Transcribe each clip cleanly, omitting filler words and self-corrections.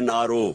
NRO,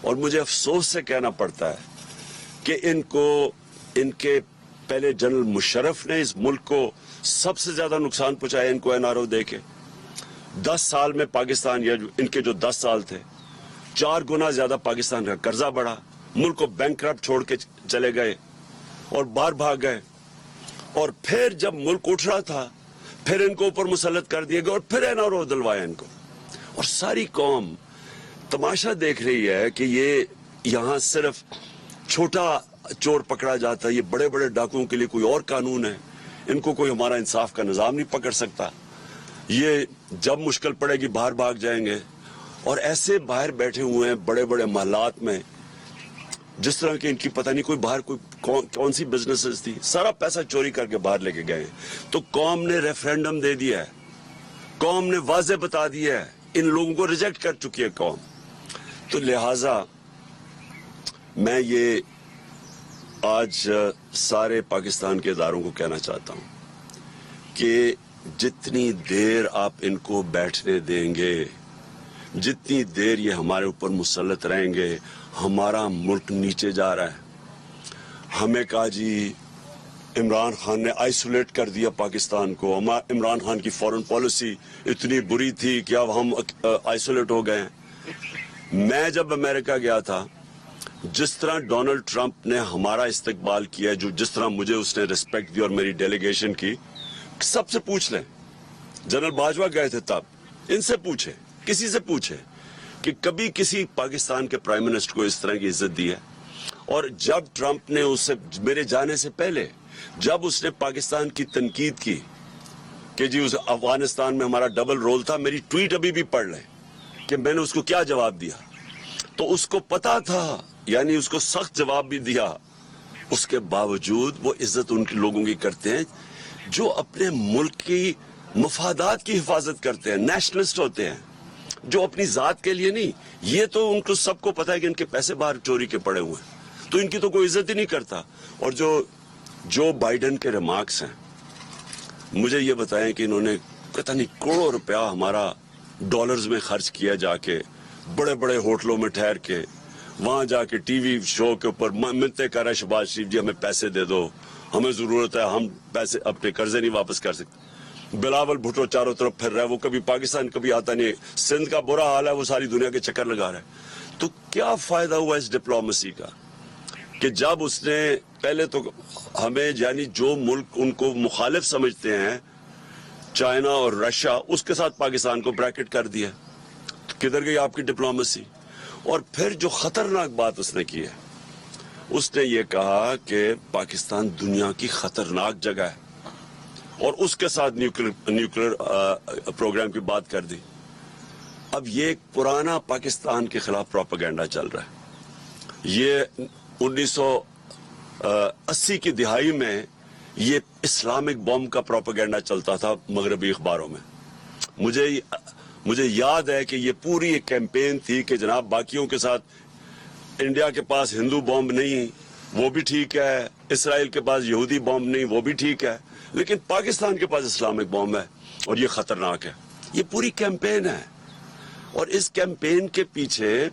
اور مجھے افسوس سے کہنا پڑتا ہے کہ ان کے پہلے جنرل مشرف نے اس ملک کو سب سے زیادہ نقصان پہنچایا ان کو NRO دے کے. 10 سال میں پاکستان یا ان کے جو 10 سال تھے 4 گنا زیادہ پاکستان کا قرضہ بڑھا, ملک کو بینکرپٹ چھوڑ کے چلے گئے اور باہر بھاگ گئے. اور پھر جب ملک اٹھ رہا تھا پھر ان کو اوپر مسلط کر دیا گیا اور پھر NRO دلوایا ان کو. اور ساری قوم تماشا دیکھ رہی ہے کہ یہ یہاں صرف چھوٹا چور پکڑا جاتا ہے, یہ بڑے بڑے ڈاکوؤں کے لیے کوئی اور قانون ہے, ان کو کوئی ہمارا انصاف کا نظام نہیں پکڑ سکتا, یہ جب مشکل پڑے گی باہر بھاگ جائیں گے. اور ایسے باہر بیٹھے ہوئے ہیں بڑے بڑے محلات میں, جس طرح کہ ان کی پتہ نہیں کوئی باہر کوئی کون سی بزنسز تھی, سارا پیسہ چوری کر کے باہر لے کے گئے. تو قوم نے ریفرینڈم دے دیا ہے, قوم نے واضح بتا دیا ہے, ان لوگوں کو ریجیکٹ کر چکی ہے قوم. تو لہٰذا میں یہ آج سارے پاکستان کے اداروں کو کہنا چاہتا ہوں کہ جتنی دیر آپ ان کو بیٹھنے دیں گے, جتنی دیر یہ ہمارے اوپر مسلط رہیں گے, ہمارا ملک نیچے جا رہا ہے. ہمیں کہا جی عمران خان نے آئسولیٹ کر دیا پاکستان کو, عمران خان کی فورن پالیسی اتنی بری تھی کہ اب ہم آئسولیٹ ہو گئے ہیں. میں جب امریکہ گیا تھا, جس طرح ڈونلڈ ٹرمپ نے ہمارا استقبال کیا, جس طرح مجھے اس نے ریسپیکٹ دی اور میری ڈیلیگیشن کی, سب سے پوچھ لیں. جنرل باجوہ گئے تھے تب, ان سے پوچھے, کسی سے پوچھے کہ کبھی کسی پاکستان کے پرائم منسٹر کو اس طرح کی عزت دی ہے. اور جب ٹرمپ نے اسے میرے جانے سے پہلے جب اس نے پاکستان کی تنقید کی کہ جی اس افغانستان میں ہمارا ڈبل رول تھا, میری ٹویٹ ابھی بھی پڑھ لیں کہ میں نے اس کو کیا جواب دیا. تو اس کو پتا تھا, یعنی اس کو سخت جواب بھی دیا, اس کے باوجود وہ عزت ان کے لوگوں کی کرتے ہیں جو اپنے ملک کی مفادات کی حفاظت کرتے ہیں, نیشنلسٹ ہوتے ہیں, جو اپنی ذات کے لیے نہیں. یہ تو ان کو سب کو پتا ہے کہ ان کے پیسے باہر چوری کے پڑے ہوئے ہیں, تو ان کی تو کوئی عزت ہی نہیں کرتا. اور جو بائیڈن کے ریمارکس ہیں, مجھے یہ بتائیں کہ انہوں نے پتہ نہیں کروڑوں روپیہ ہمارا ڈالرز میں خرچ کیا, جا کے بڑے بڑے ہوٹلوں میں ٹھہر کے, وہاں جا کے ٹی وی شو کے اوپر منتیں کر رہے شہباز شریف جی ہمیں پیسے دے دو, ہمیں ضرورت ہے, ہم پیسے اپنے قرضے نہیں واپس کر سکتے. بلاول بھٹو چاروں طرف پھر رہا ہے, وہ کبھی پاکستان کبھی آتا نہیں, سندھ کا برا حال ہے, وہ ساری دنیا کے چکر لگا رہا ہے. تو کیا فائدہ ہوا اس ڈپلومیسی کا کہ جب اس نے پہلے تو ہمیں, یعنی جو ملک ان کو مخالف سمجھتے ہیں, چائنا اور رشیا, اس کے ساتھ پاکستان کو بریکٹ کر دیا. کدھر گئی آپ کی ڈپلومیسی؟ اور پھر جو خطرناک بات اس نے کی ہے, اس نے یہ کہا کہ پاکستان دنیا کی خطرناک جگہ ہے, اور اس کے ساتھ نیوکلیر پروگرام کی بات کر دی. اب یہ ایک پرانا پاکستان کے خلاف پروپیگنڈا چل رہا ہے. یہ 1980 کی دہائی میں یہ اسلامک بوم کا پروپیگنڈا چلتا تھا مغربی اخباروں میں. مجھے یاد ہے کہ یہ پوری ایک کیمپین تھی کہ جناب باقیوں کے ساتھ انڈیا کے پاس ہندو بوم نہیں, وہ بھی ٹھیک ہے, اسرائیل کے پاس یہودی بوم نہیں, وہ بھی ٹھیک ہے, لیکن پاکستان کے پاس اسلامک بوم ہے اور یہ خطرناک ہے. یہ پوری کیمپین ہے, اور اس کیمپین کے پیچھے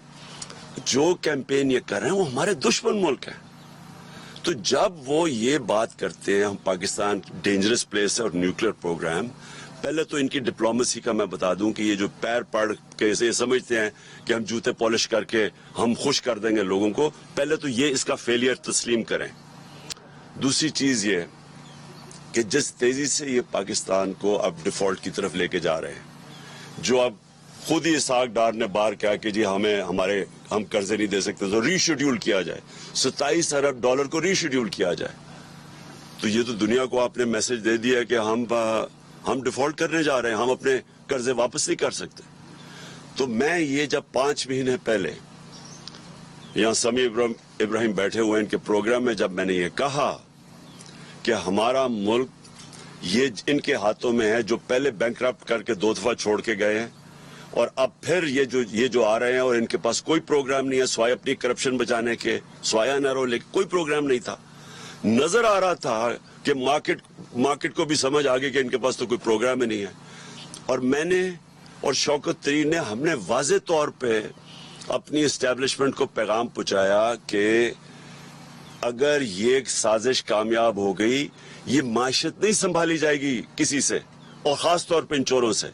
جو کیمپین یہ کر رہے ہیں وہ ہمارے دشمن ملک ہیں. تو جب وہ یہ بات کرتے ہیں ہم پاکستان ڈینجرس پلیس ہے اور نیوکلیر پروگرام, پہلے تو ان کی ڈپلومیسی کا میں بتا دوں کہ یہ جو پیر پڑ کے اسے سمجھتے ہیں کہ ہم جوتے پالش کر کے ہم خوش کر دیں گے لوگوں کو, پہلے تو یہ اس کا فیلئر تسلیم کریں. دوسری چیز یہ کہ جس تیزی سے یہ پاکستان کو اب ڈیفالٹ کی طرف لے کے جا رہے ہیں, جو اب خود ہی اسحاق ڈار نے باہر کہا کہ جی ہم قرضے نہیں دے سکتے, تو ری شیڈیول کیا جائے, 27 ارب ڈالر کو ری شیڈیول کیا جائے. تو یہ تو دنیا کو آپ نے میسج دے دیا ہے کہ ہم ڈیفالٹ کرنے جا رہے ہیں, ہم اپنے قرضے واپس نہیں کر سکتے. تو میں یہ جب 5 مہینے پہلے یہاں سمیع ابراہیم بیٹھے ہوئے ان کے پروگرام میں جب میں نے یہ کہا کہ ہمارا ملک یہ ان کے ہاتھوں میں ہے, جو پہلے بینکرپٹ کر کے 2 دفعہ چھوڑ کے گئے ہیں, اور اب پھر یہ جو آ رہے ہیں اور ان کے پاس کوئی پروگرام نہیں ہے سوائے اپنی کرپشن بچانے کے, سوائے NRO لے کے کوئی پروگرام نہیں تھا. نظر آ رہا تھا کہ مارکیٹ کو بھی سمجھ آ گئی کہ ان کے پاس تو کوئی پروگرام ہی نہیں ہے. اور میں نے اور شوکت ترین نے, ہم نے واضح طور پہ اپنی اسٹیبلشمنٹ کو پیغام پہنچایا کہ اگر یہ سازش کامیاب ہو گئی یہ معیشت نہیں سنبھالی جائے گی کسی سے، اور خاص طور پہ ان چوروں سے.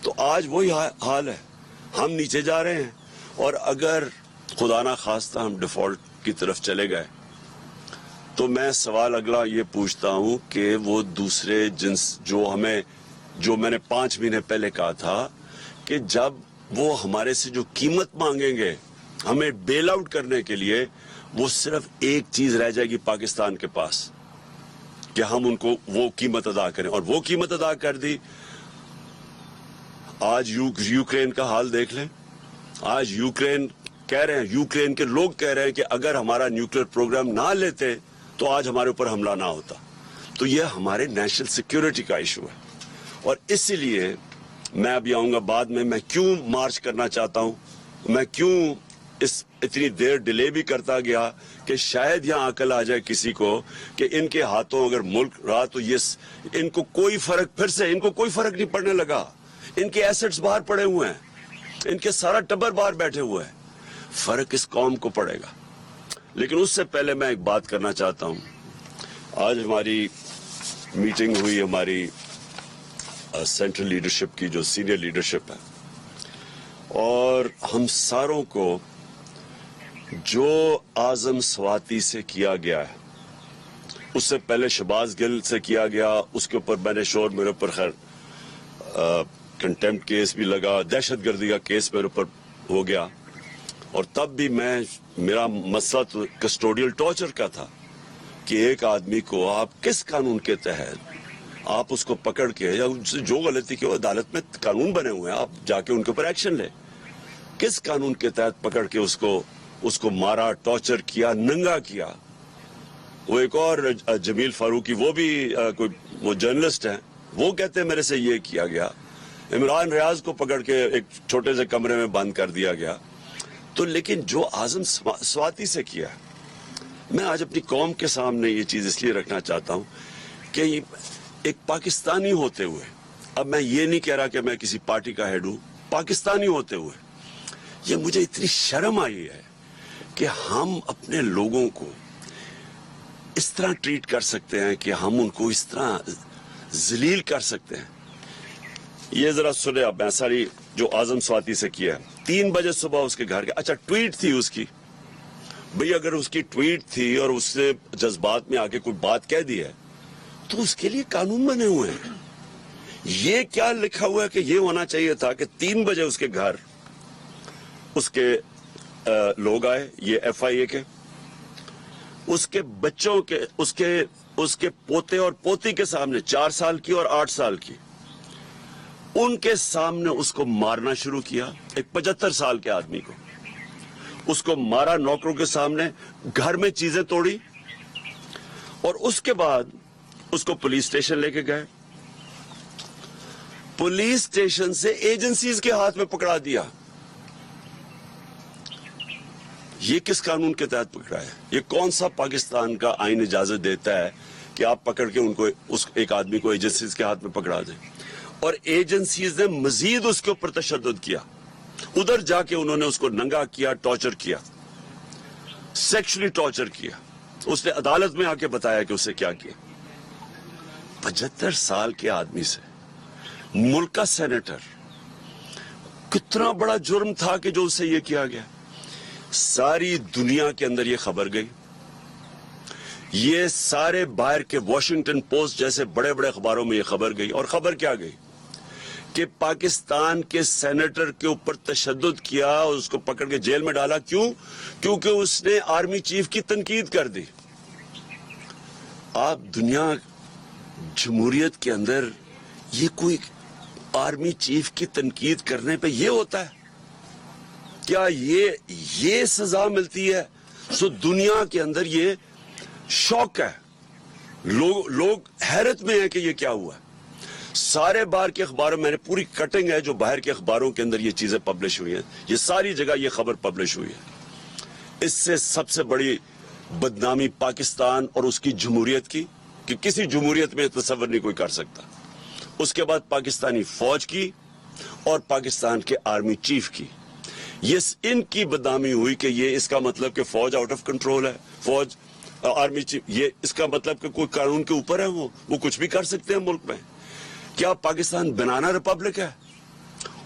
تو آج وہی حال ہے، ہم نیچے جا رہے ہیں، اور اگر خدا نہ خواستہ ہم ڈیفالٹ کی طرف چلے گئے تو میں سوال اگلا یہ پوچھتا ہوں کہ وہ دوسرے جنس جو میں نے 5 مہینے پہلے کہا تھا کہ جب وہ ہمارے سے جو قیمت مانگیں گے ہمیں بیل آؤٹ کرنے کے لیے، وہ صرف ایک چیز رہ جائے گی پاکستان کے پاس کہ ہم ان کو وہ قیمت ادا کریں، اور وہ قیمت ادا کر دی. آج یوکرین کا حال دیکھ لیں. آج یوکرین کے لوگ کہہ رہے ہیں کہ اگر ہمارا نیوکلیئر پروگرام نہ لیتے تو آج ہمارے اوپر حملہ نہ ہوتا. تو یہ ہمارے نیشنل سیکیورٹی کا ایشو ہے، اور اسی لیے میں ابھی آؤں گا بعد میں کیوں مارچ کرنا چاہتا ہوں، میں کیوں اتنی دیر ڈیلے بھی کرتا گیا کہ شاید یہاں عقل آ جائے کسی کو کہ ان کے ہاتھوں اگر ملک رہا تو ان کو کوئی فرق نہیں پڑنے لگا. ان کے ایسٹس باہر پڑے ہوئے ہیں، ان کے سارا ٹبر باہر بیٹھے ہوئے ہیں. فرق اس قوم کو پڑے گا. لیکن اس سے پہلے میں ایک بات کرنا چاہتا ہوں. آج ہماری میٹنگ ہوئی، ہماری سینٹرل لیڈرشپ کی جو سینئر لیڈرشپ ہے، اور ہم ساروں کو جو اعظم سواتی سے کیا گیا ہے، اس سے پہلے شہباز گل سے کیا گیا، اس کے اوپر میں نے میرے اوپر خیر کنٹیمپٹ کیس بھی لگا، دہشت گردی کا کیس میرے اوپر ہو گیا، اور تب بھی میرا مسئلہ تو کسٹوڈیل ٹارچر کا تھا کہ ایک آدمی کو آپ کس قانون کے تحت آپ اس کو پکڑ کے، یا جو غلطی کی عدالت میں قانون بنے ہوئے ہیں، آپ جا کے ان کے اوپر ایکشن لیں. کس قانون کے تحت پکڑ کے اس کو مارا، ٹارچر کیا، ننگا کیا. وہ ایک اور جمیل فاروقی، وہ بھی وہ جرنلسٹ ہیں، وہ کہتے ہیں میرے سے یہ کیا گیا. عمران ریاض کو پکڑ کے ایک چھوٹے سے کمرے میں بند کر دیا گیا. تو لیکن جو اعظم سواتی سے کیا، میں آج اپنی قوم کے سامنے یہ چیز اس لیے رکھنا چاہتا ہوں کہ ایک پاکستانی ہوتے ہوئے، اب میں یہ نہیں کہہ رہا کہ میں کسی پارٹی کا ہیڈ ہوں، پاکستانی ہوتے ہوئے یہ مجھے اتنی شرم آئی ہے کہ ہم اپنے لوگوں کو اس طرح ٹریٹ کر سکتے ہیں، کہ ہم ان کو اس طرح ذلیل کر سکتے ہیں. یہ ذرا سنے اب میں ساری جو اعظم سواتی سے کیا ہے. 3 بجے صبح اس کے گھر کے، اچھا ٹویٹ تھی اس کی، بھئی اگر اس کی ٹویٹ تھی اور اس نے جذبات میں آ کے کوئی بات کہہ دی ہے تو اس کے لیے قانون بنے ہوئے ہیں. یہ کیا لکھا ہوا ہے کہ یہ ہونا چاہیے تھا کہ 3 بجے اس کے گھر اس کے لوگ آئے، یہ ایف آئی اے کے، اس کے بچوں کے، اس کے پوتے اور پوتی کے سامنے، 4 سال کی اور 8 سال کی، ان کے سامنے اس کو مارنا شروع کیا. ایک 75 سال کے آدمی کو اس کو مارا، نوکروں کے سامنے، گھر میں چیزیں توڑی، اور اس کے بعد اس کو پولیس اسٹیشن لے کے گئے. پولیس اسٹیشن سے ایجنسیز کے ہاتھ میں پکڑا دیا. یہ کس قانون کے تحت پکڑا ہے؟ یہ کون سا پاکستان کا آئین اجازت دیتا ہے کہ آپ پکڑ کے ان کو ایک آدمی کو ایجنسیز کے ہاتھ میں پکڑا دیں؟ اور ایجنسیز نے مزید اس کے اوپر تشدد کیا. ادھر جا کے انہوں نے اس کو ننگا کیا، ٹارچر کیا، سیکشلی ٹارچر کیا. اس نے عدالت میں آ کے بتایا کہ اسے کیا کیا. 75 سال کے آدمی سے، ملک کا سینیٹر، کتنا بڑا جرم تھا کہ جو اس سے یہ کیا گیا. ساری دنیا کے اندر یہ خبر گئی. یہ سارے باہر کے واشنگٹن پوسٹ جیسے بڑے بڑے اخباروں میں یہ خبر گئی. اور خبر کیا گئی کہ پاکستان کے سینیٹر کے اوپر تشدد کیا اور اس کو پکڑ کے جیل میں ڈالا. کیوں؟ کیونکہ اس نے آرمی چیف کی تنقید کر دی. آپ دنیا جمہوریت کے اندر یہ کوئی آرمی چیف کی تنقید کرنے پہ یہ ہوتا ہے؟ کیا یہ سزا ملتی ہے؟ سو دنیا کے اندر یہ شوق ہے. لوگ حیرت میں ہیں کہ یہ کیا ہوا ہے. سارے باہر کے اخباروں میں نے پوری کٹنگ ہے جو باہر کے اخباروں کے اندر یہ چیزیں پبلش ہوئی ہیں. یہ ساری جگہ یہ خبر پبلش ہوئی ہے. اس سے سب سے بڑی بدنامی پاکستان اور اس کی جمہوریت کی، کہ کسی جمہوریت میں تصور نہیں کوئی کر سکتا. اس کے بعد پاکستانی فوج کی اور پاکستان کے آرمی چیف کی. یہ ان کی بدنامی ہوئی کہ یہ اس کا مطلب کہ فوج آؤٹ آف کنٹرول ہے, فوج آرمی چیف, یہ اس کا مطلب کہ کوئی قانون کے اوپر ہے, وہ کچھ بھی کر سکتے ہیں ملک میں. کیا پاکستان بنانا ریپبلک ہے؟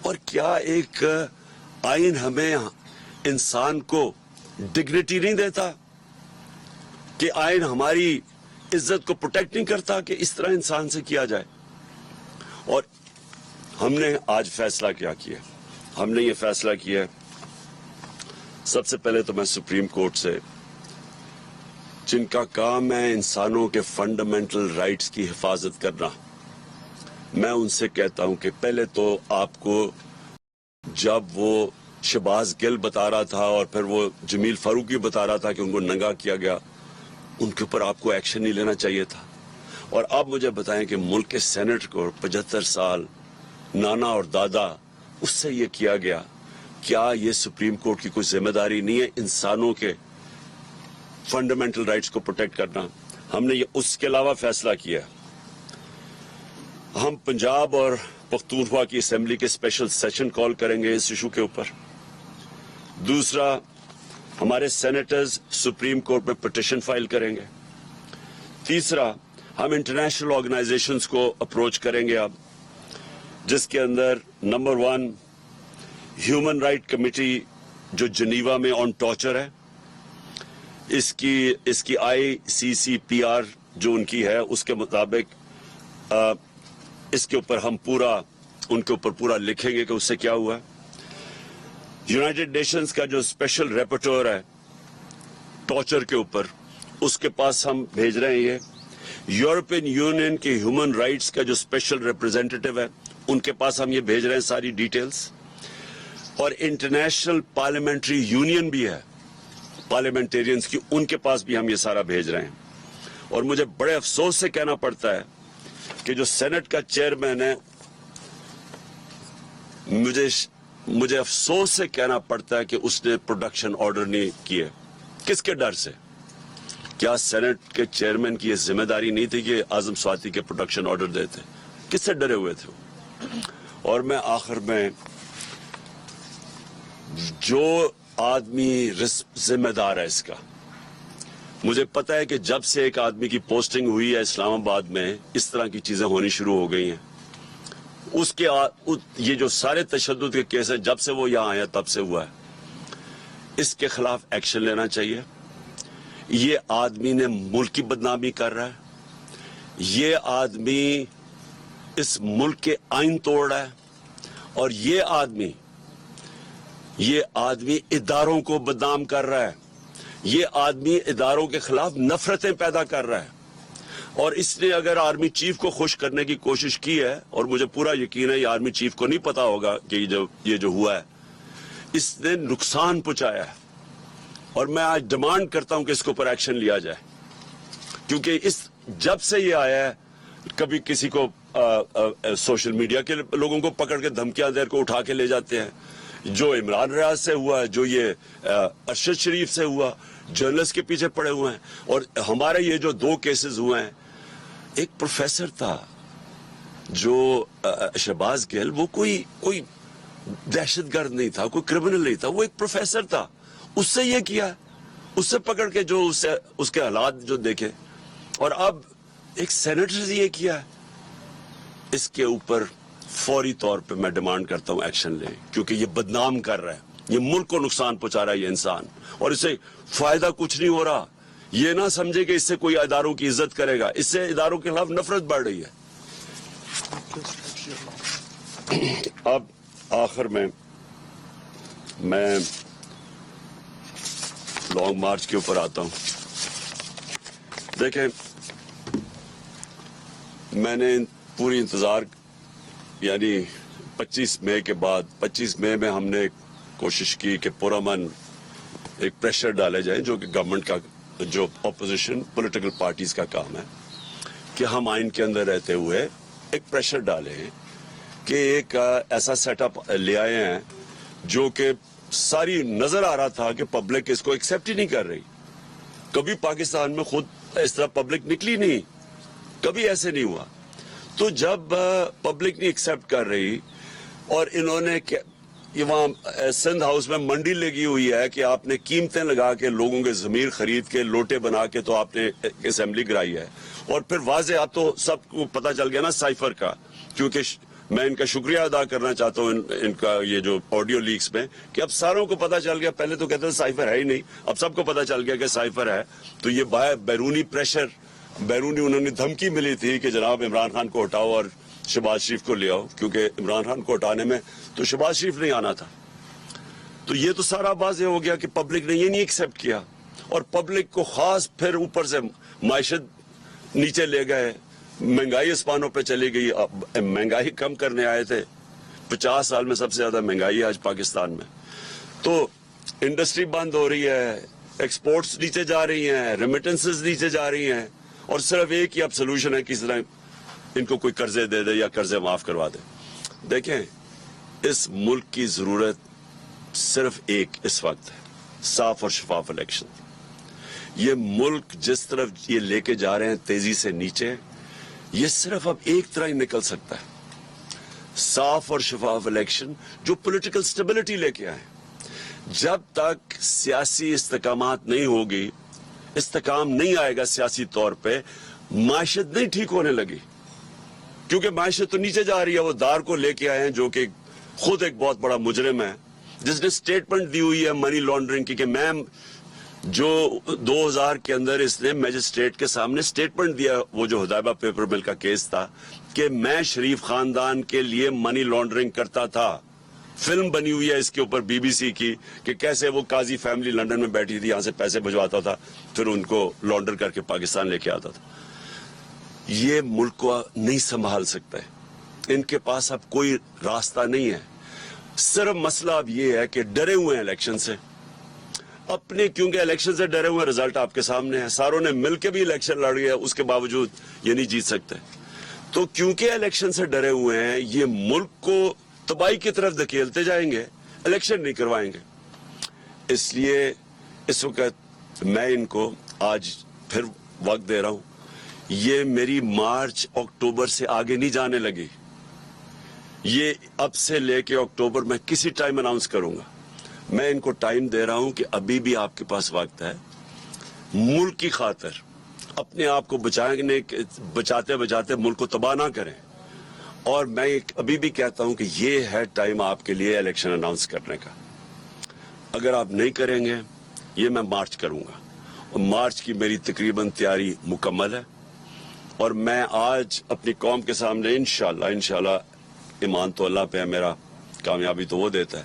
اور کیا ایک آئین ہمیں انسان کو ڈگنیٹی نہیں دیتا؟ کہ آئین ہماری عزت کو پروٹیکٹ نہیں کرتا کہ اس طرح انسان سے کیا جائے؟ اور ہم نے آج فیصلہ کیا کیا؟ ہم نے یہ فیصلہ کیا, سب سے پہلے تو میں سپریم کورٹ سے, جن کا کام ہے انسانوں کے فنڈامنٹل رائٹس کی حفاظت کرنا, میں ان سے کہتا ہوں کہ پہلے تو آپ کو جب وہ شہباز گل بتا رہا تھا اور پھر وہ جمیل فاروقی بتا رہا تھا کہ ان کو ننگا کیا گیا, ان کے اوپر آپ کو ایکشن نہیں لینا چاہیے تھا. اور اب مجھے بتائیں کہ ملک کے سینٹ کو 75 سال نانا اور دادا اس سے یہ کیا گیا, کیا یہ سپریم کورٹ کی کوئی ذمہ داری نہیں ہے انسانوں کے فنڈامنٹل رائٹس کو پروٹیکٹ کرنا؟ ہم نے یہ اس کے علاوہ فیصلہ کیا, ہم پنجاب اور پختونخوا کی اسمبلی کے اسپیشل سیشن کال کریں گے اس ایشو کے اوپر. دوسرا, ہمارے سینیٹرز سپریم کورٹ میں پٹیشن فائل کریں گے. تیسرا, ہم انٹرنیشنل آرگنائزیشنز کو اپروچ کریں گے اب, جس کے اندر نمبر 1 ہیومن رائٹ کمیٹی جو جنیوا میں آن ٹارچر ہے, اس کی ICCPR جو ان کی ہے اس کے مطابق اس کے اوپر ہم ان کے اوپر پورا لکھیں گے کہ اس سے کیا ہوا ہے. یونائٹڈ نیشنز کا جو اسپیشل ریپورٹر ہے ٹارچر کے اوپر, اس کے پاس ہم بھیج رہے ہیں. یہ یورپین یونین کے ہیومن رائٹس کا جو اسپیشل ریپرزینٹیٹو ہے ان کے پاس ہم یہ بھیج رہے ہیں ساری ڈیٹیلز. اور انٹرنیشنل پارلیمنٹری یونین بھی ہے پارلیمنٹیرینز کی, ان کے پاس بھی ہم یہ سارا بھیج رہے ہیں. اور مجھے بڑے افسوس سے کہنا پڑتا ہے کہ جو سینٹ کا چیئرمین ہے, مجھے افسوس سے کہنا پڑتا ہے کہ اس نے پروڈکشن آرڈر نہیں کیے. کس کے ڈر سے؟ کیا سینٹ کے چیئرمین کی یہ ذمہ داری نہیں تھی کہ اعظم سواتی کے پروڈکشن آرڈر دیتے؟ کس سے ڈرے ہوئے تھے؟ اور میں آخر میں, جو آدمی ذمہ دار ہے اس کا, مجھے پتا ہے کہ جب سے ایک آدمی کی پوسٹنگ ہوئی ہے اسلام آباد میں اس طرح کی چیزیں ہونی شروع ہو گئی ہیں. اس کے یہ جو سارے تشدد کے کیس ہیں جب سے وہ یہاں آیا تب سے ہوا ہے, اس کے خلاف ایکشن لینا چاہیے. یہ آدمی نے ملک کی بدنامی کر رہا ہے, یہ آدمی اس ملک کے آئین توڑ رہا ہے, اور یہ آدمی اداروں کو بدنام کر رہا ہے, یہ آدمی اداروں کے خلاف نفرتیں پیدا کر رہا ہے. اور اس نے اگر آرمی چیف کو خوش کرنے کی کوشش کی ہے, اور مجھے پورا یقین ہے یہ آرمی چیف کو نہیں پتا ہوگا کہ یہ جو ہوا ہے, اس نے نقصان پہنچایا ہے. اور میں آج ڈیمانڈ کرتا ہوں کہ اس کے اوپر ایکشن لیا جائے, کیونکہ جب سے یہ آیا ہے کبھی کسی کو سوشل میڈیا کے لوگوں کو پکڑ کے دھمکیاں دے کو اٹھا کے لے جاتے ہیں, جو عمران ریاض سے ہوا ہے, جو یہ ارشد شریف سے ہوا, جرنلسٹ کے پیچھے پڑے ہوئے ہیں. اور ہمارے یہ جو 2 کیسز ہوئے ہیں, ایک پروفیسر تھا جو شہباز گل, وہ کوئی دہشت گرد نہیں تھا, کوئی کرمنل نہیں تھا, وہ ایک پروفیسر تھا, اس سے یہ کیا, اس سے پکڑ کے جو اس کے حالات جو دیکھے. اور اب ایک سینیٹر سے یہ کیا. اس کے اوپر فوری طور پہ میں ڈیمانڈ کرتا ہوں ایکشن لیں, کیونکہ یہ بدنام کر رہا ہے, یہ ملک کو نقصان پہنچا رہا ہے یہ انسان, اور اسے فائدہ کچھ نہیں ہو رہا. یہ نہ سمجھے کہ اس سے کوئی اداروں کی عزت کرے گا, اس سے اداروں کے خلاف نفرت بڑھ رہی ہے. اب آخر میں لانگ مارچ کے اوپر آتا ہوں. دیکھیں, میں نے پوری انتظار, یعنی 25 مئی کے بعد, 25 مئی میں ہم نے کوشش کی کہ پرامن ایک پریشر ڈالے جائیں, جو کہ گورنمنٹ کا, جو اپوزیشن پولیٹیکل پارٹیز کا کام ہے, کہ ہم آئین کے اندر رہتے ہوئے ایک پریشر ڈالیں کہ ایک ایسا سیٹ اپ لے آئے ہیں جو کہ ساری نظر آ رہا تھا کہ پبلک اس کو ایکسیپٹ ہی نہیں کر رہی. کبھی پاکستان میں خود اس طرح پبلک نکلی نہیں, کبھی ایسے نہیں ہوا. تو جب پبلک نہیں ایکسیپٹ کر رہی, اور انہوں نے یہ وہاں سندھ ہاؤس میں منڈی لگی ہوئی ہے کہ آپ نے قیمتیں لگا کے لوگوں کے ضمیر خرید کے لوٹے بنا کے تو آپ نے اسمبلی کرائی ہے. اور پھر واضح اب تو سب کو پتا چل گیا نا سائفر کا, کیونکہ میں ان کا شکریہ ادا کرنا چاہتا ہوں ان کا یہ جو آڈیو لیکس میں, کہ اب ساروں کو پتا چل گیا. پہلے تو کہتے تھے سائفر ہے ہی نہیں, اب سب کو پتا چل گیا کہ سائفر ہے. تو یہ بیرونی پریشر, بیرونی انہوں نے دھمکی ملی تھی کہ جناب عمران خان کو ہٹاؤ اور شہباز شریف کو لے آؤ, کیونکہ عمران خان کو ہٹانے میں تو شہباز شریف نہیں آنا تھا. تو یہ تو سارا واضح ہو گیا کہ پبلک نے یہ نہیں ایکسپٹ کیا, اور پبلک کو خاص پھر اوپر سے معیشت نیچے لے گئے, مہنگائی اسپانوں پہ چلی گئی. مہنگائی کم کرنے آئے تھے, 50 سال میں سب سے زیادہ مہنگائی ہے آج پاکستان میں. تو انڈسٹری بند ہو رہی ہے, ایکسپورٹس نیچے جا رہی ہیں, ریمیٹنسز نیچے جا رہی ہیں, اور صرف ایک ہی اب سلوشن ہے کس طرح ان کو کوئی قرضے دے دے یا قرضے معاف کروا دے. دیکھیں, اس ملک کی ضرورت صرف ایک اس وقت ہے, صاف اور شفاف الیکشن. یہ ملک جس طرف یہ لے کے جا رہے ہیں تیزی سے نیچے, یہ صرف اب ایک طرح ہی نکل سکتا ہے, صاف اور شفاف الیکشن جو پولیٹیکل سٹیبلٹی لے کے آئے. جب تک سیاسی استحکامات نہیں ہوگی, استحکام نہیں آئے گا سیاسی طور پہ, معیشت نہیں ٹھیک ہونے لگی. کیونکہ معیشت تو نیچے جا رہی ہے. وہ دار کو لے کے آئے ہیں جو کہ خود ایک بہت بڑا مجرم ہے, جس نے سٹیٹمنٹ دی ہوئی ہے منی لانڈرنگ کی, کہ میم جو 2000 کے اندر اس نے میجسٹریٹ کے سامنے سٹیٹمنٹ دیا, وہ جو ہدایبہ پیپر مل کا کیس تھا, کہ میں شریف خاندان کے لیے منی لانڈرنگ کرتا تھا. فلم بنی ہوئی ہے اس کے اوپر BBC کی, کہ کیسے وہ قاضی فیملی لندن میں بیٹھی تھی, یہاں سے پیسے بھجواتا تھا, پھر ان کو لانڈر کر کے پاکستان لے کے آتا تھا. یہ ملک کو نہیں سنبھال سکتا ہے, ان کے پاس اب کوئی راستہ نہیں ہے. صرف مسئلہ اب یہ ہے کہ ڈرے ہوئے ہیں الیکشن سے اپنے, کیونکہ الیکشن سے ڈرے ہوئے, رزلٹ آپ کے سامنے ہے. ساروں نے مل کے بھی الیکشن لڑی ہے, اس کے باوجود یہ نہیں جیت سکتے. تو کیونکہ الیکشن سے ڈرے ہوئے ہیں, یہ ملک کو تباہی کی طرف دھکیلتے جائیں گے, الیکشن نہیں کروائیں گے. اس لیے اس وقت میں ان کو آج پھر وقت دے رہا ہوں. یہ میری مارچ اکتوبر سے آگے نہیں جانے لگی. یہ اب سے لے کے اکتوبر میں کسی ٹائم اناؤنس کروں گا. میں ان کو ٹائم دے رہا ہوں کہ ابھی بھی آپ کے پاس وقت ہے. ملک کی خاطر اپنے آپ کو بچاتے بچاتے ملک کو تباہ نہ کریں. اور میں ابھی بھی کہتا ہوں کہ یہ ہے ٹائم آپ کے لیے الیکشن اناؤنس کرنے کا. اگر آپ نہیں کریں گے, یہ میں مارچ کروں گا, اور مارچ کی میری تقریباً تیاری مکمل ہے. اور میں آج اپنی قوم کے سامنے انشاءاللہ ایمان تو اللہ پہ ہے میرا, کامیابی تو وہ دیتا ہے,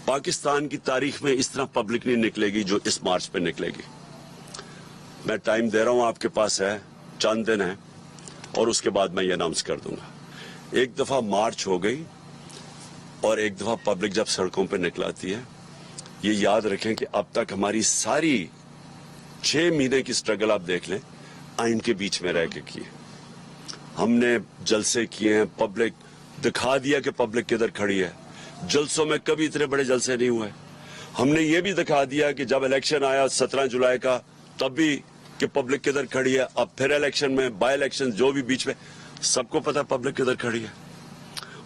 پاکستان کی تاریخ میں اس طرح پبلک نہیں نکلے گی جو اس مارچ پہ نکلے گی. میں ٹائم دے رہا ہوں, آپ کے پاس ہے, چند دن ہیں, اور اس کے بعد میں یہ اناؤنس کر دوں گا. ایک دفعہ مارچ ہو گئی اور ایک دفعہ پبلک جب سڑکوں پہ نکلاتی ہے, یہ یاد رکھیں کہ اب تک ہماری ساری 6 مہینے کی سٹرگل آپ دیکھ لیں, آئین کے بیچ میں رہ کے کیے. ہم نے جلسے کیے ہیں, پبلک دکھا دیا کہ پبلک کدھر کھڑی ہے. جلسوں میں کبھی اتنے بڑے جلسے نہیں ہوئے. ہم نے یہ بھی دکھا دیا کہ جب الیکشن آیا 17 جولائی کا, تب بھی کہ پبلک کدھر کھڑی ہے. اب پھر الیکشن میں, بائی الیکشن جو بھی بیچ میں, سب کو پتا پبلک کدھر کھڑی ہے.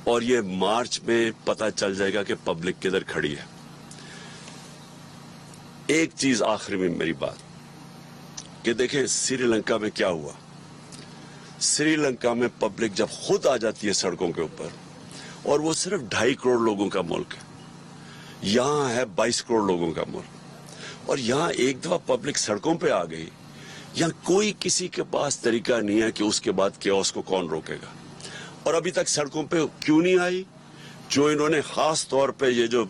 اور یہ مارچ میں پتا چل جائے گا کہ پبلک کدھر کھڑی ہے. ایک چیز آخری میں میری بات, کہ دیکھیں سری لنکا میں کیا ہوا. سری لنکا میں پبلک جب خود آ جاتی ہے سڑکوں کے اوپر, اور وہ صرف 2.5 کروڑ لوگوں کا ملک ہے, یہاں ہے 22 کروڑ لوگوں کا ملک, اور یہاں ایک دفعہ پبلک سڑکوں پہ آ گئی, یہاں کوئی کسی کے پاس طریقہ نہیں ہے کہ اس کے بعد کیوس کو کون روکے گا. اور ابھی تک سڑکوں پہ کیوں نہیں آئی؟ جو انہوں نے خاص طور پہ یہ جو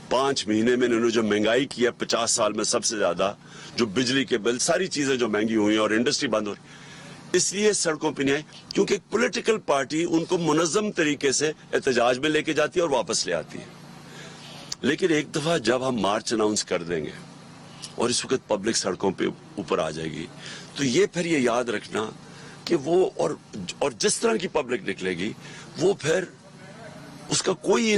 5 مہینے میں انہوں نے جو مہنگائی کی ہے 50 سال میں سب سے زیادہ, جو بجلی کے بل, ساری چیزیں جو مہنگی ہوئی ہیں اور انڈسٹری بند ہو رہی, اس لیے سڑکوں پہ نہیں آئی. کیونکہ ایک پولیٹیکل پارٹی ان کو منظم طریقے سے احتجاج میں لے کے جاتی ہے اور واپس لے آتی ہے. لیکن ایک دفعہ جب ہم مارچ اناؤنس کر دیں گے اور اس وقت پبلک سڑکوں پہ اوپر آ جائے گی, تو یہ پھر یہ یاد رکھنا کہ وہ اور جس طرح کی پبلک نکلے گی, وہ پھر اس کا کوئی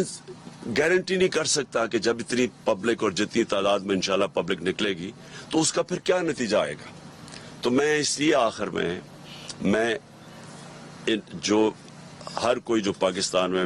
گارنٹی نہیں کر سکتا کہ جب اتنی پبلک اور جتنی تعداد میں انشاءاللہ پبلک نکلے گی تو اس کا پھر کیا نتیجہ آئے گا. تو میں اس لیے آخر میں جو ہر کوئی جو پاکستان میں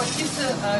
25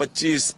25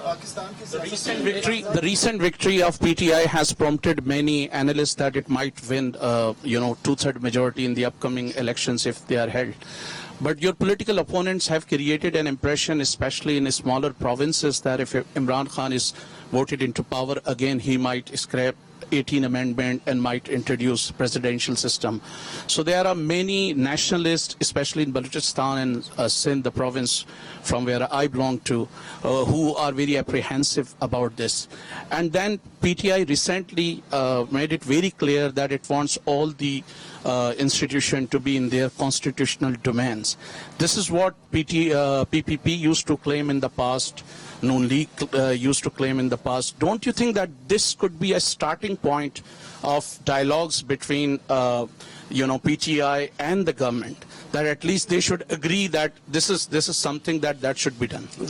The recent victory of PTI has prompted many analysts that it might win, 2/3 majority in the upcoming elections if they are held. But your political opponents have created an impression, especially in smaller provinces, that if Imran Khan is voted into power again, he might scrap 18 amendment and might introduce presidential system. So there are many nationalists, especially in Balochistan and Sindh, the province from where I belong to, who are very apprehensive about this. And then PTI recently made it very clear that it wants all the institution to be in their constitutional domains. This is what PPP used to claim in the past, Noon League used to claim in the past. Don't you think that this could be a starting point of dialogues between PTI and the government, that at least they should agree that this is something that should be done?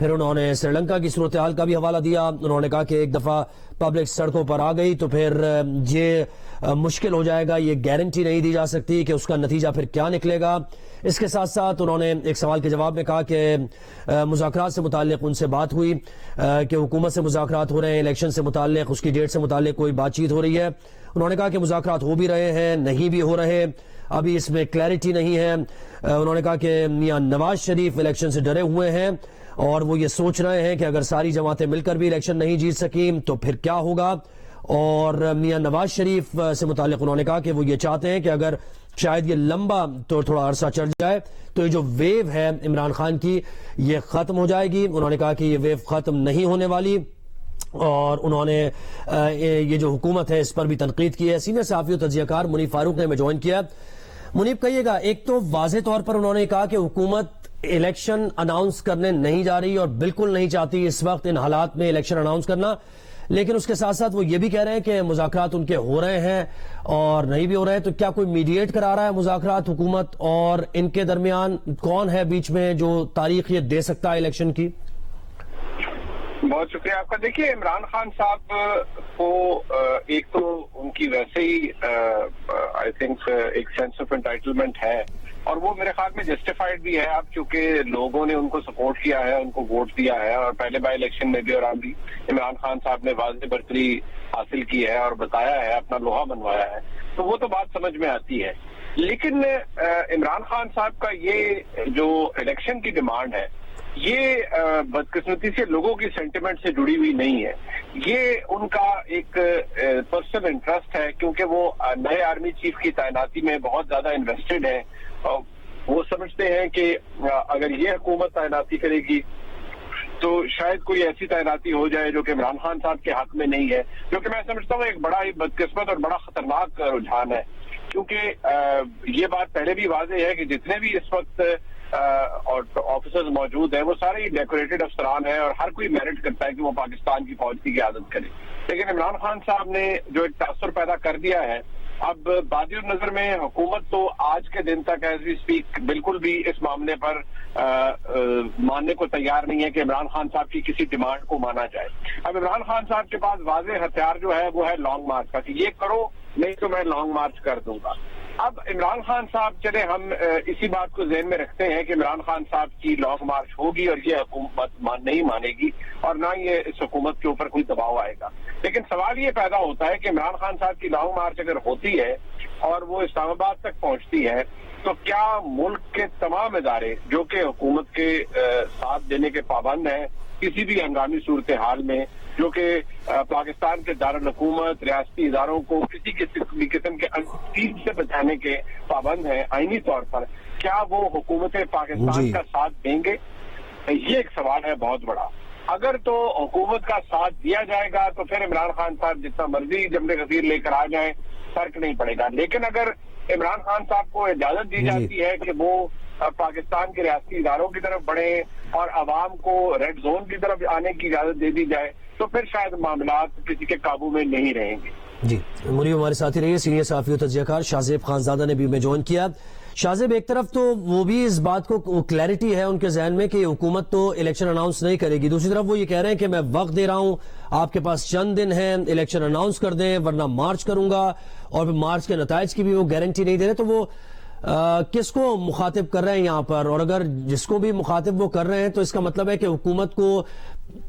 پھر انہوں نے سری لنکا کی صورتحال کا بھی حوالہ دیا. انہوں نے کہا کہ ایک دفعہ پبلک سڑکوں پر آ گئی تو پھر یہ مشکل ہو جائے گا, یہ گارنٹی نہیں دی جا سکتی کہ اس کا نتیجہ پھر کیا نکلے گا. اس کے ساتھ ساتھ انہوں نے ایک سوال کے جواب میں کہا کہ مذاکرات سے متعلق ان سے بات ہوئی کہ حکومت سے مذاکرات ہو رہے ہیں, الیکشن سے متعلق, اس کی ڈیٹ سے متعلق کوئی بات چیت ہو رہی ہے. انہوں نے کہا کہ مذاکرات ہو بھی رہے ہیں, نہیں بھی ہو رہے, ابھی اس میں کلیئرٹی نہیں ہے. انہوں نے کہا کہ میاں نواز شریف الیکشن سے ڈرے ہوئے ہیں اور وہ یہ سوچ رہے ہیں کہ اگر ساری جماعتیں مل کر بھی الیکشن نہیں جیت سکیں تو پھر کیا ہوگا. اور میاں نواز شریف سے متعلق انہوں نے کہا کہ وہ یہ چاہتے ہیں کہ اگر شاید یہ لمبا تو تھوڑا عرصہ چل جائے تو یہ جو ویو ہے عمران خان کی یہ ختم ہو جائے گی. انہوں نے کہا کہ یہ ویو ختم نہیں ہونے والی, اور انہوں نے یہ جو حکومت ہے اس پر بھی تنقید کی ہے. سینئر صحافی و تجزیہ کار منیب فاروق نے ہمیں جوائن کیا. منیب, کہیے گا, ایک تو واضح طور پر انہوں نے کہا کہ حکومت الیکشن اناؤنس کرنے نہیں جا رہی اور بالکل نہیں چاہتی اس وقت ان حالات میں الیکشن اناؤنس کرنا, لیکن اس کے ساتھ ساتھ وہ یہ بھی کہہ رہے ہیں کہ مذاکرات ان کے ہو رہے ہیں اور نہیں بھی ہو رہے ہیں. تو کیا کوئی میڈیٹ کرا رہا ہے مذاکرات حکومت اور ان کے درمیان؟ کون ہے بیچ میں جو تاریخ یہ دے سکتا ہے الیکشن کی؟ بہت شکریہ آپ کا. دیکھیے, عمران خان صاحب کو ایک تو ان کی ویسے ہی آئی تھنک ایک سینس آف انٹائٹلمنٹ ہے, اور وہ میرے خیال میں جسٹیفائڈ بھی ہے. اب چونکہ لوگوں نے ان کو سپورٹ کیا ہے, ان کو ووٹ دیا ہے, اور پہلے بائی الیکشن میں بھی اور اب بھی عمران خان صاحب نے واضح برتری حاصل کی ہے اور بتایا ہے, اپنا لوہا بنوایا ہے, تو وہ تو بات سمجھ میں آتی ہے. لیکن عمران خان صاحب کا یہ جو الیکشن کی ڈیمانڈ ہے یہ بدقسمتی سے لوگوں کی سینٹیمنٹ سے جڑی ہوئی نہیں ہے. یہ ان کا ایک پرسنل انٹرسٹ ہے, کیونکہ وہ نئے آرمی چیف کی تعیناتی میں بہت زیادہ انویسٹڈ ہیں. وہ سمجھتے ہیں کہ اگر یہ حکومت تعیناتی کرے گی تو شاید کوئی ایسی تعیناتی ہو جائے جو کہ عمران خان صاحب کے حق میں نہیں ہے, جو کہ میں سمجھتا ہوں ایک بڑا ہی بدقسمت اور بڑا خطرناک رجحان ہے. کیونکہ یہ بات پہلے بھی واضح ہے کہ جتنے بھی اس وقت اور آفیسرز موجود ہیں وہ سارے ڈیکوریٹڈ افسران ہیں, اور ہر کوئی میرٹ کرتا ہے کہ وہ پاکستان کی فوج کی قیادت کرے. لیکن عمران خان صاحب نے جو ایک تاثر پیدا کر دیا ہے, اب بادی النظر میں حکومت تو آج کے دن تک ایز وی اسپیک بالکل بھی اس معاملے پر ماننے کو تیار نہیں ہے کہ عمران خان صاحب کی کسی ڈیمانڈ کو مانا جائے. اب عمران خان صاحب کے پاس واضح ہتھیار جو ہے وہ ہے لانگ مارچ کا, کہ یہ کرو نہیں تو میں لانگ مارچ کر دوں گا. اب عمران خان صاحب, چلے ہم اسی بات کو ذہن میں رکھتے ہیں کہ عمران خان صاحب کی لانگ مارچ ہوگی اور یہ حکومت نہیں مانے گی اور نہ یہ اس حکومت کے اوپر کوئی دباؤ آئے گا. لیکن سوال یہ پیدا ہوتا ہے کہ عمران خان صاحب کی لانگ مارچ اگر ہوتی ہے اور وہ اسلام آباد تک پہنچتی ہے تو کیا ملک کے تمام ادارے جو کہ حکومت کے ساتھ دینے کے پابند ہیں کسی بھی ہنگامی صورتحال میں, جو کہ پاکستان کے دارالحکومت ریاستی اداروں کو کسی قسم کے تیر سے بچانے کے پابند ہیں آئینی طور پر, کیا وہ حکومت پاکستان کا ساتھ دیں گے؟ یہ ایک سوال ہے بہت بڑا. اگر تو حکومت کا ساتھ دیا جائے گا تو پھر عمران خان صاحب جتنا مرضی جملے غفیر لے کر آ جائیں فرق نہیں پڑے گا. لیکن اگر عمران خان صاحب کو اجازت دی جاتی ہے کہ وہ پاکستان کے ریاستی اداروں کی طرف بڑھیں اور عوام کو ریڈ زون کی طرف آنے کی اجازت دے دی جائے تو پھر شاید معاملات کسی کے قابو میں نہیں رہیں گے. جی منیب ہمارے ساتھی رہیے. سینئر صحافی و تجزیہ کار شاہزیب خانزادہ نے بھی میں جوائن کیا. شاہزیب, ایک طرف تو وہ بھی اس بات کو کلیئرٹی ہے ان کے ذہن میں کہ حکومت تو الیکشن اناؤنس نہیں کرے گی, دوسری طرف وہ یہ کہہ رہے ہیں کہ میں وقت دے رہا ہوں, آپ کے پاس چند دن ہیں, الیکشن اناؤنس کر دیں ورنہ مارچ کروں گا, اور پھر مارچ کے نتائج کی بھی وہ گارنٹی نہیں دے رہے. تو وہ کس کو مخاطب کر رہے ہیں یہاں پر؟ اور اگر جس کو بھی مخاطب وہ کر رہے ہیں تو اس کا مطلب ہے کہ حکومت کو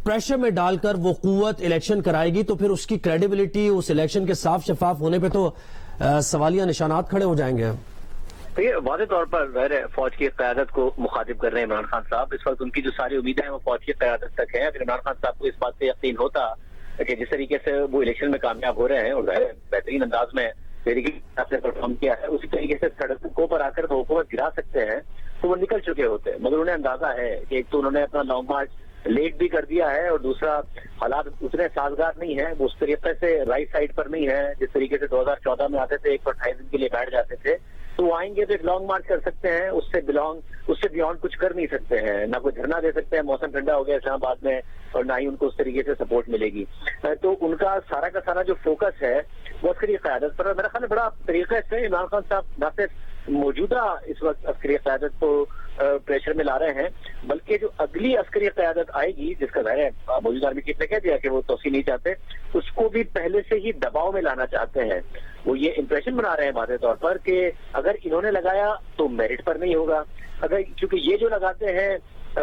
پریشر میں ڈال کر وہ قوت الیکشن کرائے گی تو پھر اس کی کریڈیبلٹی اس الیکشن کے صاف شفاف ہونے پہ تو سوالیہ نشانات کھڑے ہو جائیں گے. یہ واضح طور پر ظاہر ہے فوج کی قیادت کو مخاطب کر رہے ہیں عمران خان صاحب. اس وقت ان کی جو ساری امیدیں ہیں وہ فوج کی قیادت تک ہیں. اگر عمران خان صاحب کو اس بات پہ یقین ہوتا کہ جس طریقے سے وہ الیکشن میں کامیاب ہو رہے ہیں اور ظاہر بہترین انداز میں پرفارم کیا ہے اسی طریقے سے سڑکوں پر آ کر وہ حکومت گرا سکتے ہیں تو وہ نکل چکے ہوتے ہیں. مگر انہیں اندازہ ہے کہ ایک تو انہوں نے اپنا لانگ مارچ لیٹ بھی کر دیا ہے اور دوسرا حالات اتنے سازگار نہیں ہیں, وہ اس طریقے سے رائٹ سائڈ پر نہیں ہے جس طریقے سے 2014 میں آتے تھے 128 دن کے لیے بیٹھ جاتے تھے. تو وہ آئیں گے تو ایک لانگ مارچ کر سکتے ہیں, اس سے بیونڈ کچھ کر نہیں سکتے ہیں, نہ کوئی دھرنا دے سکتے ہیں. موسم ٹھنڈا ہو گیا اسلام آباد میں اور نہ ہی ان کو اس طریقے سے سپورٹ ملے گی. تو ان کا سارا جو فوکس ہے وہ عسکری قیادت پر. میرا خیال ہے بڑا طریقے سے عمران خان صاحب نہ صرف موجودہ اس وقت عسکری قیادت کو پریشر میں لا رہے ہیں، بلکہ جو اگلی عسکری قیادت آئے گی، جس کا ظاہر ہے موجودہ آرمی چیف نے کہہ دیا کہ وہ توسیع نہیں چاہتے، اس کو بھی پہلے سے ہی دباؤ میں لانا چاہتے ہیں. وہ یہ امپریشن بنا رہے ہیں واضح طور پر کہ اگر انہوں نے لگایا تو میرٹ پر نہیں ہوگا، اگر کیونکہ یہ جو لگاتے ہیں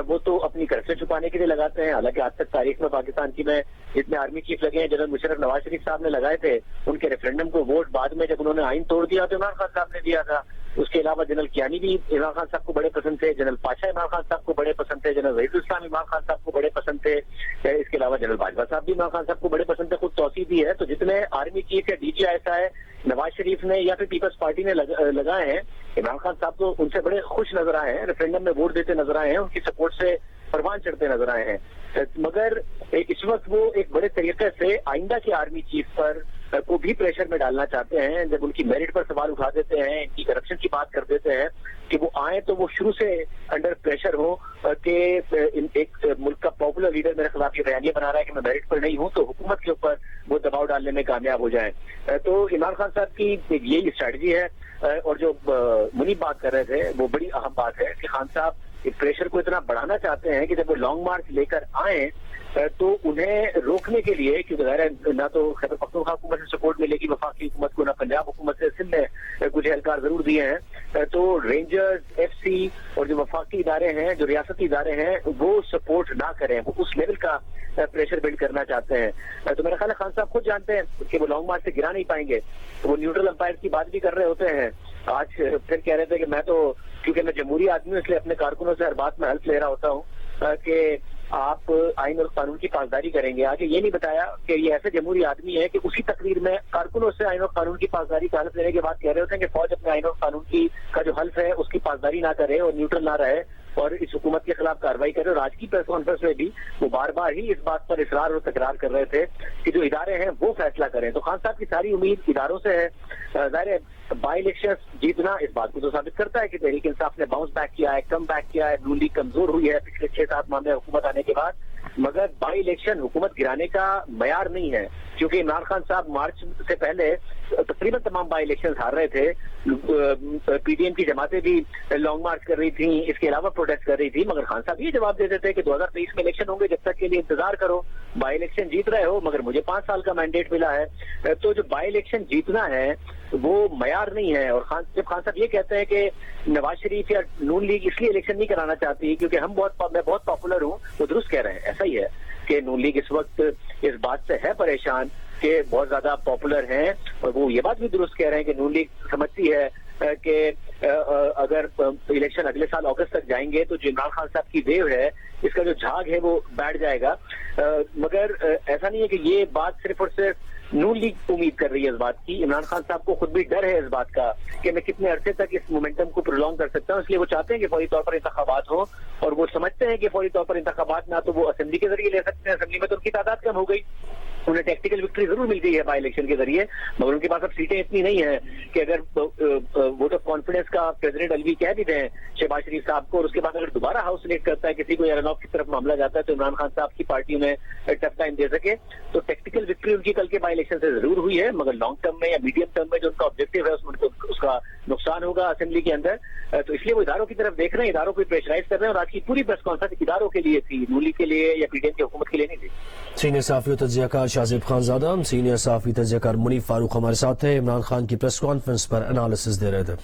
وہ تو اپنی کرپشن چھپانے کے لیے لگاتے ہیں. حالانکہ آج تک تاریخ میں پاکستان کی میں جتنے آرمی چیف لگے ہیں، جنرل مشرف نواز شریف صاحب نے لگائے تھے، ان کے ریفرینڈم کو ووٹ بعد میں جب انہوں نے آئین توڑ دیا تو عمران خان صاحب نے دیا تھا. اس کے علاوہ جنرل کیانی بھی عمران خان صاحب کو بڑے پسند تھے، جنرل پاشا عمران خان صاحب کو بڑے پسند تھے، جنرل وحید الاسلام عمران خان صاحب کو بڑے پسند تھے. اس کے علاوہ جنرل باجوہ صاحب بھی عمران خان صاحب کو بڑے پسند تھے، خود توسیع بھی ہے. تو جتنے آرمی چیف یا ڈی جی ایسا ہے نواز شریف نے یا پھر پیپلز پارٹی نے لگائے ہیں، عمران خان صاحب تو ان سے بڑے خوش نظر آئے ہیں، ریفرینڈم میں ووٹ دیتے نظر آئے ہیں، ان کی سپورٹ سے پروان چڑھتے نظر آئے ہیں. مگر اس وقت وہ ایک بڑے طریقے سے آئندہ کے آرمی چیف پر کو بھی پریشر میں ڈالنا چاہتے ہیں. جب ان کی میرٹ پر سوال اٹھا دیتے ہیں، ان کی کرپشن کی بات کر دیتے ہیں کہ وہ آئیں تو وہ شروع سے انڈر پریشر ہو کہ ایک ملک کا پاپولر لیڈر میرے خلاف یہ بیانیہ بنا رہا ہے کہ میں میرٹ پر نہیں ہوں، تو حکومت کے اوپر وہ دباؤ ڈالنے میں کامیاب ہو جائیں. تو عمران خان صاحب کی یہی اسٹریٹجی ہے. اور جو منیب بات کر رہے تھے وہ بڑی اہم بات ہے کہ خان صاحب پریشر کو اتنا بڑھانا چاہتے ہیں کہ جب وہ لانگ مارچ لے کر آئیں تو انہیں روکنے کے لیے، کیونکہ ظاہر ہے نہ تو خیبر پختونخوا حکومت سے سپورٹ ملے گی وفاقی حکومت کو، نہ پنجاب حکومت سے، سندھ نے کچھ اہلکار ضرور دیے ہیں، تو رینجرز، ایف سی اور جو وفاقی ادارے ہیں، جو ریاستی ادارے ہیں، وہ سپورٹ نہ کریں، وہ اس لیول کا پریشر بلڈ کرنا چاہتے ہیں. تو میرا خیال ہے خان صاحب خود جانتے ہیں کہ وہ لانگ مارچ سے گرا نہیں پائیں گے. وہ نیوٹرل امپائر کی بات بھی کر رہے ہوتے ہیں. آج پھر کہہ رہے تھے کہ میں تو کیونکہ میں جمہوری آدمی ہوں اس لیے اپنے کارکنوں سے ہر بات میں حلف لے رہا ہوتا ہوں کہ آپ آئین اور قانون کی پاسداری کریں گے. آگے یہ نہیں بتایا کہ یہ ایسے جمہوری آدمی ہے کہ اسی تقریر میں کارکنوں سے آئین اور قانون کی پاسداری کا حلف لینے کے بعد کہہ رہے ہوتے ہیں کہ فوج اپنے آئین اور قانون کا جو حلف ہے اس کی پاسداری نہ کرے اور نیوٹرل نہ رہے اور اس حکومت کے خلاف کارروائی کرے. اور آج کی پریس کانفرنس میں بھی وہ بار بار ہی اس بات پر اصرار اور تکرار کر رہے تھے کہ جو ادارے ہیں وہ فیصلہ کریں. تو خان صاحب کی ساری امید اداروں سے ہے. ظاہر ہے بائی الیکشن جیتنا اس بات کو تو ثابت کرتا ہے کہ تحریک انصاف نے باؤنس بیک کیا ہے، کم بیک کیا ہے، نون لیگ کمزور ہوئی ہے پچھلے 6-7 ماہ میں حکومت آنے کے بعد. مگر بائی الیکشن حکومت گرانے کا معیار نہیں ہے، کیونکہ عمران خان صاحب مارچ سے پہلے تقریباً تمام بائی الیکشن ہار رہے تھے. پی ڈی ایم کی جماعتیں بھی لانگ مارچ کر رہی تھیں، اس کے علاوہ پروٹیسٹ کر رہی تھی. مگر خان صاحب یہ جواب دیتے تھے کہ 2023 میں الیکشن ہوں گے، جب تک کے لیے انتظار کرو. بائی الیکشن جیت رہے ہو مگر مجھے 5 سال کا مینڈیٹ ملا ہے. تو جو بائی الیکشن جیتنا ہے وہ معیار نہیں ہے. اور جب خان صاحب یہ کہتے ہیں کہ نواز شریف یا نون لیگ اس لیے الیکشن نہیں کرانا چاہتی کیونکہ میں بہت پاپولر ہوں، وہ درست کہہ رہے ہیں. ایسا ہی ہے کہ نون لیگ اس وقت اس بات سے ہے پریشان کہ بہت زیادہ پاپولر ہیں، اور وہ یہ بات بھی درست کہہ رہے ہیں کہ نون لیگ سمجھتی ہے کہ اگر الیکشن اگلے سال اگست تک جائیں گے تو جو عمران خان صاحب کی ویو ہے اس کا جو جھاگ ہے وہ بیٹھ جائے گا. مگر ایسا نہیں ہے کہ یہ بات صرف اور صرف نون لیگ امید کر رہی ہے اس بات کی. عمران خان صاحب کو خود بھی ڈر ہے اس بات کا کہ میں کتنے عرصے تک اس مومنٹم کو پرولونگ کر سکتا ہوں. اس لیے وہ چاہتے ہیں کہ فوری طور پر انتخابات ہوں، اور وہ سمجھتے ہیں کہ فوری طور پر انتخابات نہ تو وہ اسمبلی کے ذریعے لے سکتے ہیں، اسمبلی میں تو ان کی تعداد کم ہو گئی. انہیں ٹیکٹیکل وکٹری ضرور مل گئی ہے بائی الیکشن کے ذریعے، مگر ان کے پاس اب سیٹیں اتنی نہیں ہیں کہ اگر ووٹ آف کانفیڈنس کا پریزیڈنٹ الوی کہہ بھی دیں شہباز شریف صاحب کو، اور اس کے بعد اگر دوبارہ ہاؤس سلیکٹ کرتا ہے کسی کو یا رن آف کی طرف معاملہ جاتا ہے تو عمران خان صاحب کی پارٹی میں ٹف ٹائم دے سکے. تو ٹیکٹیکل وکٹری ان کی کل کے بائی الیکشن سے ضرور ہوئی ہے، مگر لانگ ٹرم میں یا میڈیم ٹرم میں جو ان کا آبجیکٹو ہے اس کا نقصان ہوگا اسمبلی کے اندر. تو اس لیے وہ اداروں کی طرف دیکھ رہے ہیں، اداروں کو پریشرائز کر رہے ہیں. اور آج کی پوری پریس کانفرنس اداروں کے لیے تھی، نون لیگ کے لیے یا پی ڈی ایم کی حکومت کے لیے نہیں تھی. سینئر صحافی و تجزیہ کار شاہزیب خانزادہ، سینئر صحافی تجزیہ کار منیب فاروق ہمارے ساتھ تھے. عمران خان کی پریس کانفرنس پر انالیسز دے رہے تھے.